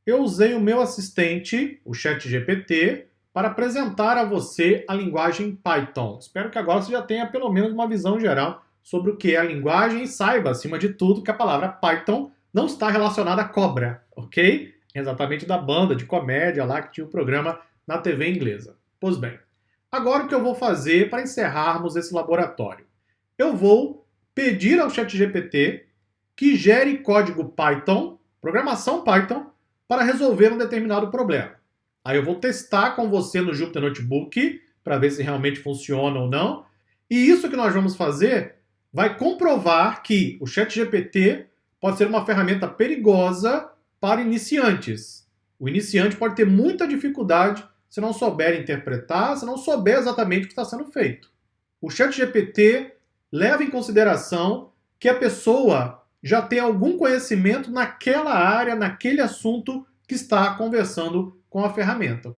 eu usei o meu assistente, o ChatGPT, para apresentar a você a linguagem Python. Espero que agora você já tenha pelo menos uma visão geral sobre o que é a linguagem e saiba, acima de tudo, que a palavra Python não está relacionada à cobra, ok? Exatamente da banda de comédia lá que tinha o programa na TV inglesa. Pois bem, agora o que eu vou fazer para encerrarmos esse laboratório? Eu vou pedir ao ChatGPT que gere código Python, programação Python, para resolver um determinado problema. Aí eu vou testar com você no Jupyter Notebook para ver se realmente funciona ou não. E isso que nós vamos fazer vai comprovar que o ChatGPT pode ser uma ferramenta perigosa para iniciantes. O iniciante pode ter muita dificuldade se não souber interpretar, se não souber exatamente o que está sendo feito. O ChatGPT leva em consideração que a pessoa já tem algum conhecimento naquela área, naquele assunto que está conversando com a ferramenta.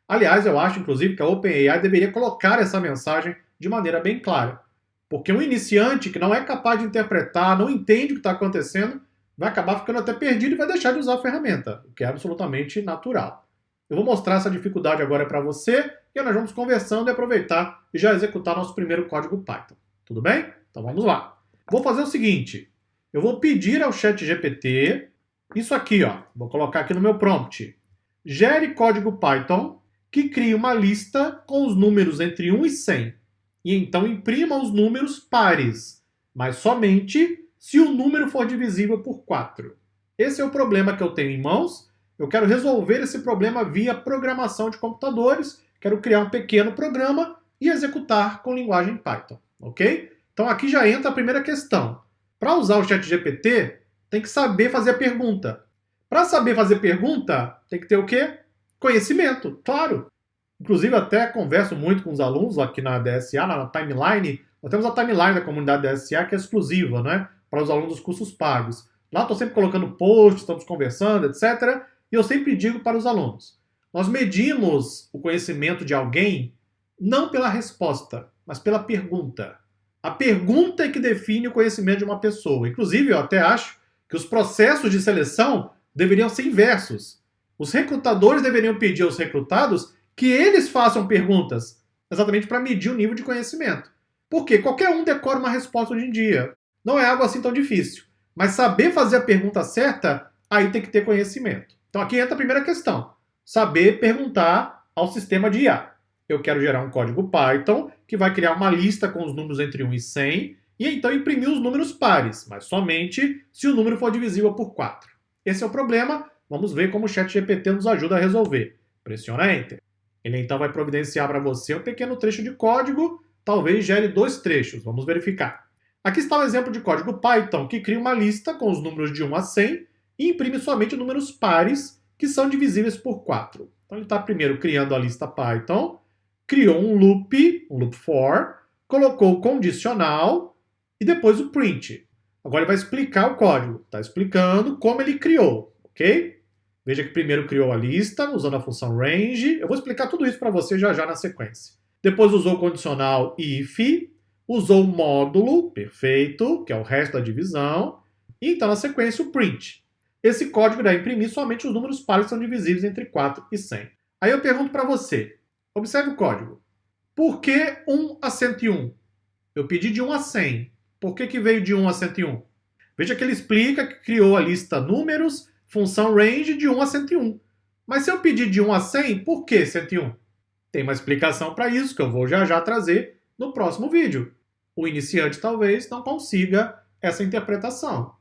Aliás, eu acho, inclusive, que a OpenAI deveria colocar essa mensagem de maneira bem clara. Porque um iniciante que não é capaz de interpretar, não entende o que está acontecendo, vai acabar ficando até perdido e vai deixar de usar a ferramenta, o que é absolutamente natural. Eu vou mostrar essa dificuldade agora para você e nós vamos conversando e aproveitar e já executar nosso primeiro código Python. Tudo bem? Então vamos lá. Vou fazer o seguinte, eu vou pedir ao ChatGPT isso aqui, ó. Vou colocar aqui no meu prompt. Gere código Python que crie uma lista com os números entre 1 e 100. E então imprima os números pares, mas somente se o número for divisível por 4. Esse é o problema que eu tenho em mãos. Eu quero resolver esse problema via programação de computadores. Quero criar um pequeno programa e executar com linguagem Python, ok? Então aqui já entra a primeira questão. Para usar o ChatGPT, tem que saber fazer a pergunta. Para saber fazer pergunta, tem que ter o quê? Conhecimento, claro. Inclusive, até converso muito com os alunos aqui na DSA, na timeline. Nós temos a timeline da comunidade DSA que é exclusiva, né, para os alunos dos cursos pagos. Lá estou sempre colocando posts, estamos conversando, etc. E eu sempre digo para os alunos, nós medimos o conhecimento de alguém não pela resposta, mas pela pergunta. A pergunta é que define o conhecimento de uma pessoa. Inclusive, eu até acho que os processos de seleção deveriam ser inversos. Os recrutadores deveriam pedir aos recrutados que eles façam perguntas, exatamente para medir o nível de conhecimento. Porque qualquer um decora uma resposta hoje em dia. Não é algo assim tão difícil. Mas saber fazer a pergunta certa, aí tem que ter conhecimento. Então aqui entra a primeira questão. Saber perguntar ao sistema de IA. Eu quero gerar um código Python que vai criar uma lista com os números entre 1 e 100 e então imprimir os números pares, mas somente se o número for divisível por 4. Esse é o problema. Vamos ver como o ChatGPT nos ajuda a resolver. Pressiona Enter. Ele então vai providenciar para você um pequeno trecho de código, talvez gere 2 trechos. Vamos verificar. Aqui está o exemplo de código Python que cria uma lista com os números de 1 a 100 e imprime somente números pares que são divisíveis por 4. Então ele está primeiro criando a lista Python, criou um loop for, colocou o condicional e depois o print. Agora ele vai explicar o código. Está explicando como ele criou, ok? Veja que primeiro criou a lista usando a função range. Eu vou explicar tudo isso para você já na sequência. Depois usou o condicional if, usou o módulo, perfeito, que é o resto da divisão. E então na sequência o print. Esse código irá imprimir somente os números pares que são divisíveis entre 4 e 100. Aí eu pergunto para você, observe o código. Por que 1 a 101? Eu pedi de 1 a 100. Por que veio de 1 a 101? Veja que ele explica que criou a lista números, função range de 1 a 101. Mas se eu pedir de 1 a 100, por que 101? Tem uma explicação para isso que eu vou já trazer no próximo vídeo. O iniciante talvez não consiga essa interpretação.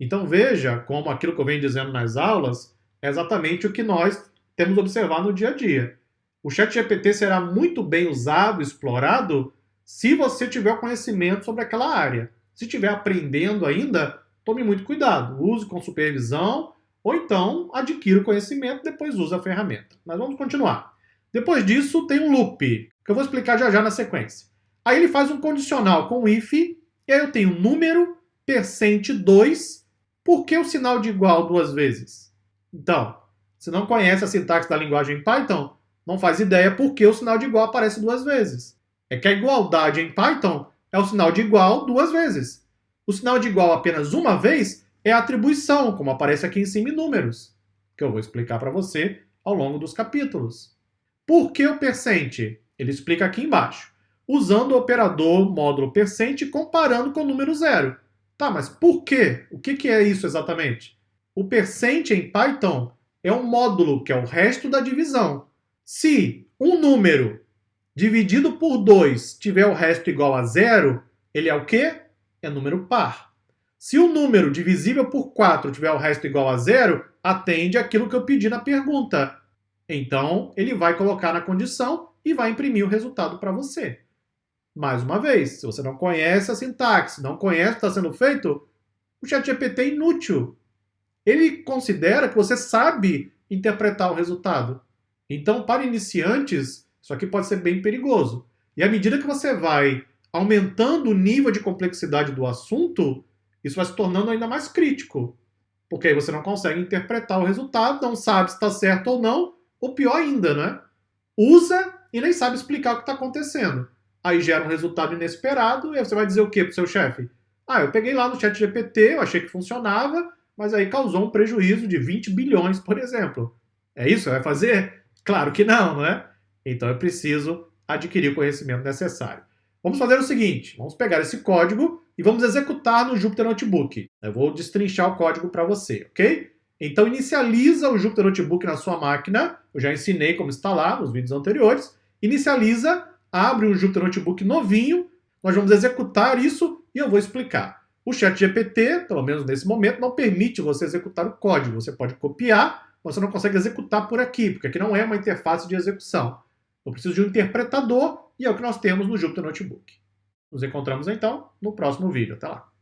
Então veja como aquilo que eu venho dizendo nas aulas é exatamente o que nós temos observado no dia a dia. O ChatGPT será muito bem usado, explorado, se você tiver conhecimento sobre aquela área. Se estiver aprendendo ainda, tome muito cuidado. Use com supervisão ou então adquira o conhecimento e depois use a ferramenta. Mas vamos continuar. Depois disso tem um loop, que eu vou explicar já na sequência. Aí ele faz um condicional com if, e aí eu tenho número, %2, por que o sinal de igual 2 vezes? Então, se não conhece a sintaxe da linguagem Python, não faz ideia por que o sinal de igual aparece 2 vezes. É que a igualdade em Python é o sinal de igual 2 vezes. O sinal de igual apenas uma vez é a atribuição, como aparece aqui em cima em números. que eu vou explicar para você ao longo dos capítulos. Por que o percent? Ele explica aqui embaixo. Usando o operador módulo percent e comparando com o número zero. Tá, mas por quê? O que é isso exatamente? O percent em Python é um módulo que é o resto da divisão. Se um número dividido por 2 tiver o resto igual a zero, ele é o quê? É número par. Se o número divisível por 4 tiver o resto igual a zero, atende aquilo que eu pedi na pergunta. Então, ele vai colocar na condição e vai imprimir o resultado para você. Mais uma vez, se você não conhece a sintaxe, não conhece o que está sendo feito, o ChatGPT é inútil. Ele considera que você sabe interpretar o resultado. Então, para iniciantes, isso aqui pode ser bem perigoso. E à medida que você vai aumentando o nível de complexidade do assunto, isso vai se tornando ainda mais crítico. Porque aí você não consegue interpretar o resultado, não sabe se está certo ou não, ou pior ainda, né? Usa e nem sabe explicar o que está acontecendo. Aí gera um resultado inesperado, e aí você vai dizer o quê para o seu chefe? Ah, eu peguei lá no ChatGPT, eu achei que funcionava, mas aí causou um prejuízo de 20 bilhões, por exemplo. É isso que vai fazer? Claro que não, né? Então eu preciso adquirir o conhecimento necessário. Vamos fazer o seguinte, vamos pegar esse código e vamos executar no Jupyter Notebook. Eu vou destrinchar o código para você, ok? Então inicializa o Jupyter Notebook na sua máquina, eu já ensinei como instalar nos vídeos anteriores. Inicializa, abre um Jupyter Notebook novinho, nós vamos executar isso e eu vou explicar. O ChatGPT, pelo menos nesse momento, não permite você executar o código. Você pode copiar, mas você não consegue executar por aqui, porque aqui não é uma interface de execução. Eu preciso de um interpretador e é o que nós temos no Jupyter Notebook. Nos encontramos então no próximo vídeo. Até lá!